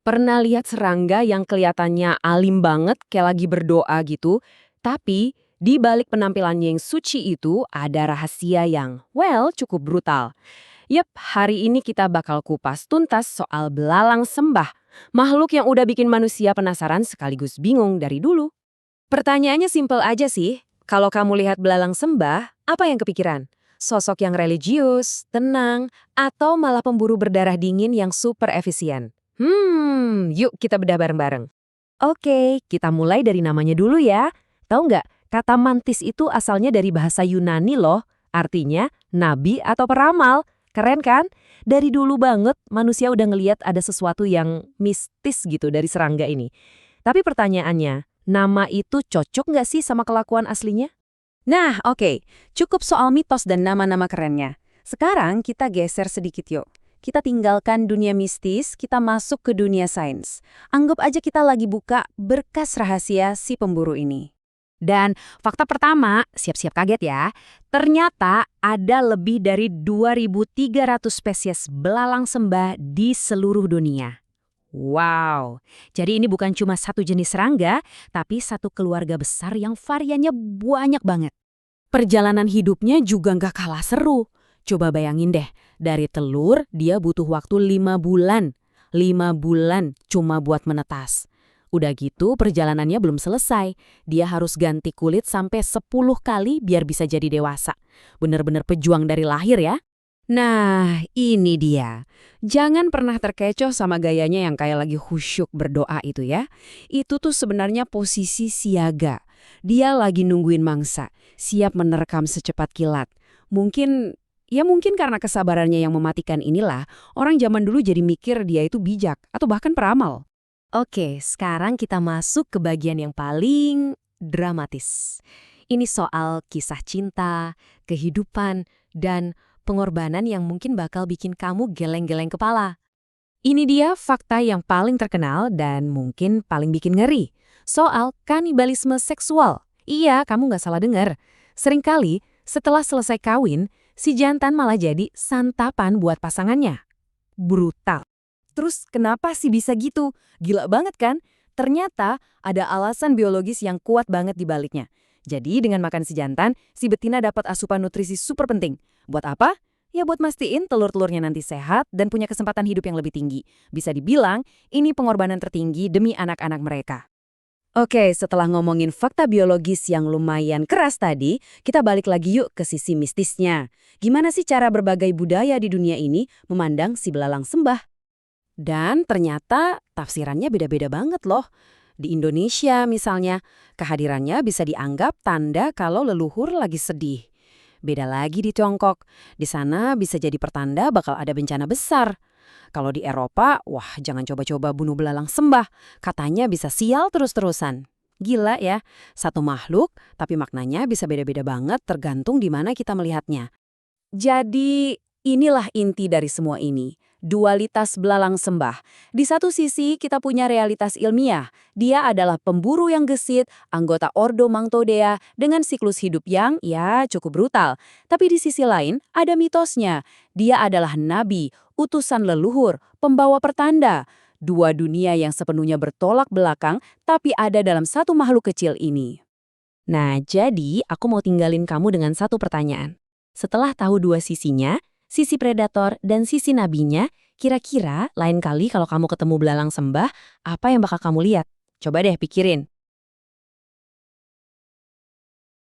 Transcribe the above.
Pernah lihat serangga yang kelihatannya alim banget kayak lagi berdoa gitu, tapi di balik penampilannya yang suci itu ada rahasia yang, well, cukup brutal. Yap, hari ini kita bakal kupas tuntas soal belalang sembah, makhluk yang udah bikin manusia penasaran sekaligus bingung dari dulu. Pertanyaannya simpel aja sih, kalau kamu lihat belalang sembah, apa yang kepikiran? Sosok yang religius, tenang, atau malah pemburu berdarah dingin yang super efisien? Yuk kita bedah bareng-bareng. Oke, kita mulai dari namanya dulu ya. Tahu nggak, kata mantis itu asalnya dari bahasa Yunani loh. Artinya nabi atau peramal. Keren kan? Dari dulu banget manusia udah ngeliat ada sesuatu yang mistis gitu dari serangga ini. Tapi pertanyaannya, nama itu cocok nggak sih sama kelakuan aslinya? Nah, oke. Cukup soal mitos dan nama-nama kerennya. Sekarang kita geser sedikit yuk. Kita tinggalkan dunia mistis, kita masuk ke dunia sains. Anggap aja kita lagi buka berkas rahasia si pemburu ini. Dan fakta pertama, siap-siap kaget ya. Ternyata ada lebih dari 2.300 spesies belalang sembah di seluruh dunia. Wow, jadi ini bukan cuma satu jenis serangga, tapi satu keluarga besar yang variannya banyak banget. Perjalanan hidupnya juga nggak kalah seru. Coba bayangin deh, dari telur dia butuh waktu 5 bulan. 5 bulan cuma buat menetas. Udah gitu perjalanannya belum selesai. Dia harus ganti kulit sampai 10 kali biar bisa jadi dewasa. Bener-bener pejuang dari lahir ya. Nah, ini dia. Jangan pernah terkecoh sama gayanya yang kayak lagi khusyuk berdoa itu ya. Itu tuh sebenarnya posisi siaga. Dia lagi nungguin mangsa, siap menerkam secepat kilat. Mungkin karena kesabarannya yang mematikan inilah, orang zaman dulu jadi mikir dia itu bijak atau bahkan peramal. Oke, sekarang kita masuk ke bagian yang paling dramatis. Ini soal kisah cinta, kehidupan, dan pengorbanan yang mungkin bakal bikin kamu geleng-geleng kepala. Ini dia fakta yang paling terkenal dan mungkin paling bikin ngeri. Soal kanibalisme seksual. Iya, kamu nggak salah dengar. Seringkali, setelah selesai kawin, si jantan malah jadi santapan buat pasangannya. Brutal. Terus kenapa sih bisa gitu? Gila banget kan? Ternyata ada alasan biologis yang kuat banget di baliknya. Jadi dengan makan si jantan, si betina dapat asupan nutrisi super penting. Buat apa? Ya buat mastiin telur-telurnya nanti sehat dan punya kesempatan hidup yang lebih tinggi. Bisa dibilang, ini pengorbanan tertinggi demi anak-anak mereka. Oke, setelah ngomongin fakta biologis yang lumayan keras tadi, kita balik lagi yuk ke sisi mistisnya. Gimana sih cara berbagai budaya di dunia ini memandang si belalang sembah? Dan ternyata tafsirannya beda-beda banget loh. Di Indonesia misalnya, kehadirannya bisa dianggap tanda kalau leluhur lagi sedih. Beda lagi di Tiongkok, di sana bisa jadi pertanda bakal ada bencana besar. Kalau di Eropa, wah jangan coba-coba bunuh belalang sembah, katanya bisa sial terus-terusan. Gila ya, satu makhluk tapi maknanya bisa beda-beda banget tergantung di mana kita melihatnya. Jadi, inilah inti dari semua ini. Dualitas belalang sembah. Di satu sisi, kita punya realitas ilmiah. Dia adalah pemburu yang gesit, anggota Ordo Mangtodea, dengan siklus hidup yang, ya, cukup brutal. Tapi di sisi lain, ada mitosnya. Dia adalah nabi, utusan leluhur, pembawa pertanda. Dua dunia yang sepenuhnya bertolak belakang, tapi ada dalam satu makhluk kecil ini. Nah, jadi aku mau tinggalin kamu dengan satu pertanyaan. Setelah tahu dua sisinya, sisi predator dan sisi nabinya, kira-kira lain kali kalau kamu ketemu belalang sembah, apa yang bakal kamu lihat? Coba deh pikirin.